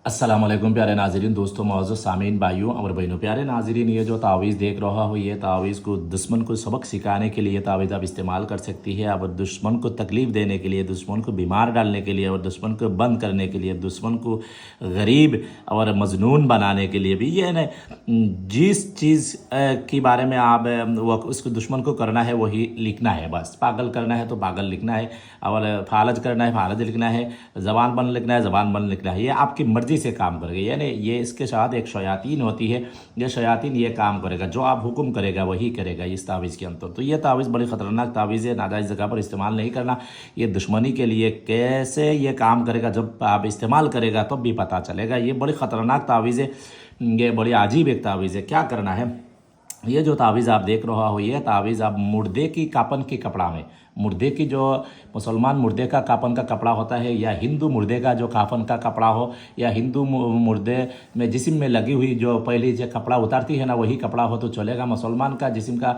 अस्सलामुअलैकुम प्यारे नाज़रीन, दोस्तों, मौजूद सामीन, भाइयों और बहनों, प्यारे नाज़रीन, ये जो तावीज़ देख रहा हो, ये तावीज़ को दुश्मन को सबक सिखाने के लिए तावीज़ आप इस्तेमाल कर सकती है। और दुश्मन को तकलीफ़ देने के लिए, दुश्मन को बीमार डालने के लिए और दुश्मन को बंद करने के लिए, दुश्मन को गरीब और मजनून बनाने के लिए भी ये न जिस चीज़ के बारे में आप वो उसको दुश्मन को करना है वही लिखना है। बस पागल करना है तो पागल लिखना है, और फालज करना है फालज लिखना है, ज़बान बंद लिखना है ज़बान बंद लिखना है। ये आपकी मर्ज़ी से काम करेगा, यानी ये इसके साथ एक शयातीन होती है। ये शयातीन ये काम करेगा, जो आप हुक्म करेगा वही करेगा इस तावीज़ के अंदर। तो ये तावीज़ बड़ी ख़तरनाक तावीज़ है, नाजायज़ जगह पर इस्तेमाल नहीं करना। ये दुश्मनी के लिए कैसे ये काम करेगा, जब आप इस्तेमाल करेगा तब भी पता चलेगा। ये बड़ी ख़तरनाक तावीज़ है, ये बड़ी अजीब एक तावीज़ है। क्या करना है, ये जो तावीज़ आप देख रहा हो, ये तावीज़ आप मुर्दे की कापन के कपड़ा में, मुर्दे की जो मुसलमान मुर्दे का कापन का कपड़ा होता है, या हिंदू मुर्दे का जो काफन का कपड़ा हो, या हिंदू मुर्दे में जिस्म में लगी हुई जो पहले जो कपड़ा उतारती है ना, वही कपड़ा हो तो चलेगा। मुसलमान का जिस्म का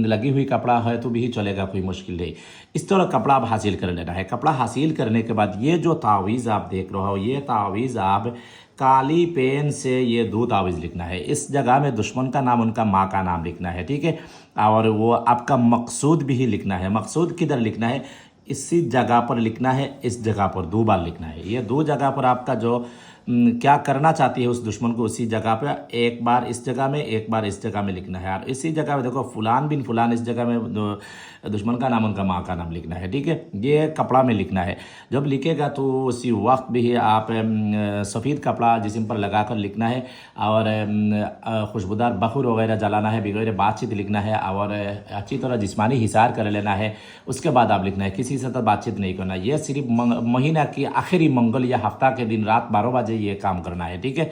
लगी हुई कपड़ा है तो भी चलेगा, कोई मुश्किल नहीं। इस तरह कपड़ा आप हासिल कर लेना है। कपड़ा हासिल करने के बाद ये जो तावीज़ आप देख रहे हो, ये तावीज़ आप काली पेन से ये दो तावीज़ लिखना है। इस जगह में दुश्मन का नाम, उनका माँ का नाम लिखना है, ठीक है। और वो आपका मकसूद भी लिखना है। मकसूद किधर लिखना है, इसी जगह पर लिखना है, इस जगह पर दो बार लिखना है। ये दो जगह पर आपका जो क्या करना चाहती है उस दुश्मन को, उसी जगह पे एक बार इस जगह में, एक बार इस जगह में लिखना है। और इसी जगह में देखो, फुलान बिन फुलान, इस जगह में दुश्मन का नाम, उनका माँ का नाम लिखना है, ठीक है। ये कपड़ा में लिखना है। जब लिखेगा तो उसी वक्त भी आप सफ़ेद कपड़ा जिस्म पर लगा कर लिखना है, और खुशबूदार बखूर वगैरह जलाना है, बगैर बातचीत लिखना है, और अच्छी तरह जिस्मानी हिसार कर लेना है। उसके बाद आप लिखना है, किसी से तो बातचीत नहीं करना। यह सिर्फ महीना की आखिरी मंगल या हफ्ता के दिन रात 12 बजे ये काम करना है, ठीक है।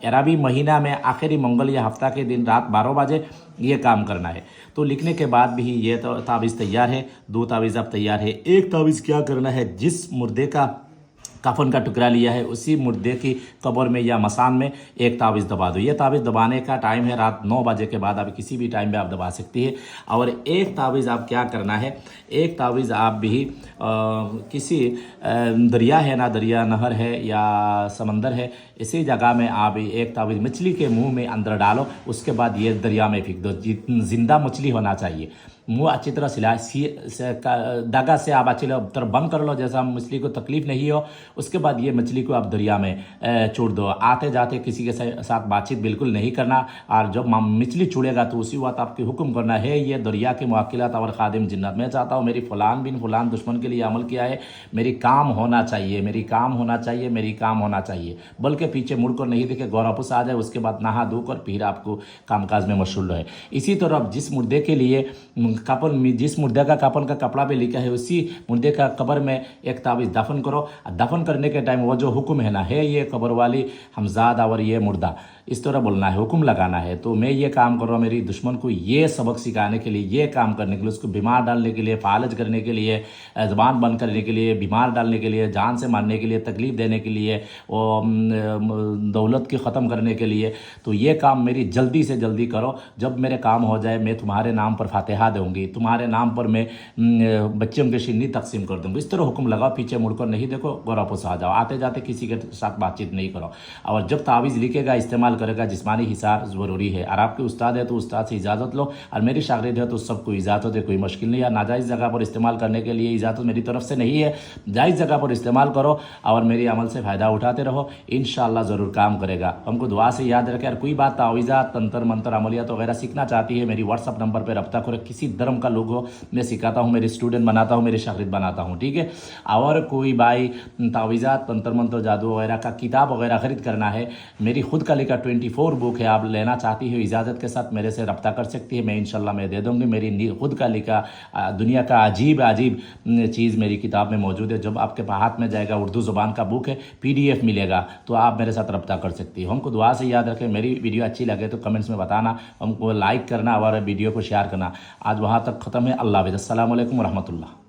अरबी महीना में आखिरी मंगल या हफ्ता के दिन रात 12 बजे ये काम करना है। तो लिखने के बाद भी ये तो तावीज़ तैयार है। दो तावीज़ अब तैयार है। एक तावीज़ क्या करना है, जिस मुर्दे का कफन का टुकड़ा लिया है उसी मुर्दे की कब्र में या मसान में एक तावीज़ दबा दो। ये तावीज़ दबाने का टाइम है रात 9 बजे के बाद, आप किसी भी टाइम में आप दबा सकती है। और एक तावीज़ आप क्या करना है, एक तावीज़ आप भी किसी दरिया है ना, दरिया नहर है या समंदर है, इसी जगह में आप एक तावीज़ मछली के मुंह में अंदर डालो। उसके बाद ये दरिया में फेंक दो। जिंदा मछली होना चाहिए। मुँह अच्छी तरह धागा से आप अच्छी तरह बंद कर लो, जैसा मछली को तकलीफ नहीं हो। उसके बाद ये मछली को आप दरिया में छोड़ दो। आते जाते किसी के साथ बातचीत बिल्कुल नहीं करना। और जब मछली छुड़ेगा तो उसी वक्त आपके हुक्म करना है, ये दरिया के मुवक्किलात और खादिम जिन्नात, मैं चाहता हूँ मेरी फ़लान बिन फ़लान दुश्मन के लिए अमल किया है, मेरी काम होना चाहिए, मेरी काम होना चाहिए, मेरी काम होना चाहिए। बल्कि पीछे मुड़कर नहीं देखे, गौरवापस आ जाए। उसके बाद नहा धोकर फिर आपको कामकाज में मशगूल रहे। इसी तरह जिस मुर्दे के लिए कफन में, जिस मुर्दे का कफन का कपड़ा पे लिखा है, उसी मुर्दे का कब्र में एक तावीज़ दफन करो। दफन करने के टाइम वो जो हुक्म है ना, है ये कब्र वाली हमजाद और ये मुर्दा, इस तरह बोलना है, हुक्म लगाना है। तो मैं ये काम कर रहा हूँ मेरी दुश्मन को ये सबक सिखाने के लिए, ये काम करने के लिए, उसको बीमार डालने के लिए, फालज करने के लिए, ज़बान बंद करने के लिए, बीमार डालने के लिए, जान से मारने के लिए, तकलीफ़ देने के लिए, दौलत की ख़त्म करने के लिए। तो ये काम मेरी जल्दी से जल्दी करो। जब मेरे काम हो जाए मैं तुम्हारे नाम पर फातिहा दूँगी, तुम्हारे नाम पर मैं बच्चों के शिन्नी तकसीम कर दूँगी। इस तरह हुक्म लगाओ, पीछे मुड़कर नहीं देखो, गौरवापस आ जाओ। आते जाते किसी के साथ बातचीत नहीं करो। और जब तावीज़ लिखेगा, इस्तेमाल करेगा, जिस्मानी हिसार ज़रूरी है। और आपके उस्ताद है तो उस्ताद से इजाज़त लो, और मेरी शागिर्द है तो सबको इजाज़त है, कोई मुश्किल नहीं है। नाजायज़ जगह पर इस्तेमाल करने के लिए इजाज़त मेरी तरफ से नहीं है। जायज़ जगह पर इस्तेमाल करो और मेरी अमल से फ़ायदा उठाते रहो, इंशाअल्लाह ज़रूर काम करेगा। हमको दुआ से याद रखें। और कोई बात तावीज़ात, तंत्र मंत्र, अमलियात वगैरह सीखना चाहती है, मेरी व्हाट्सअप नंबर पर रब्ता करो। किसी धर्म का लोग हो, मैं सिखाता हूँ, मेरे स्टूडेंट बनाता हूँ, मेरे शागिर्द बनाता हूँ, ठीक है। और कोई भाई तावीज़ात, तंत्र मंत्र, जादू वगैरह का किताब वगैरह ख़रीद करना है, मेरी खुद का लिखा 24 बुक है, आप लेना चाहती हो इजाज़त के साथ मेरे से रब्ता कर सकती है। मैं इंशाल्लाह मैं दे दूँगी। मेरी खुद का लिखा दुनिया का अजीब अजीब चीज़ मेरी किताब में मौजूद है। जब आपके हाथ में जाएगा, उर्दू ज़ुबान का बुक है, PDF मिलेगा, तो आप मेरे साथ रब्ता कर सकती हो। हमको दुआ से याद रखें। मेरी वीडियो अच्छी लगे तो कमेंट्स में बताना, हमको लाइक करना और वीडियो को शेयर करना। आज वहाँ तक ख़त्म है। अल्लाह हाफ़िज़। अस्सलामु अलैकुम व रहमतुल्लाह।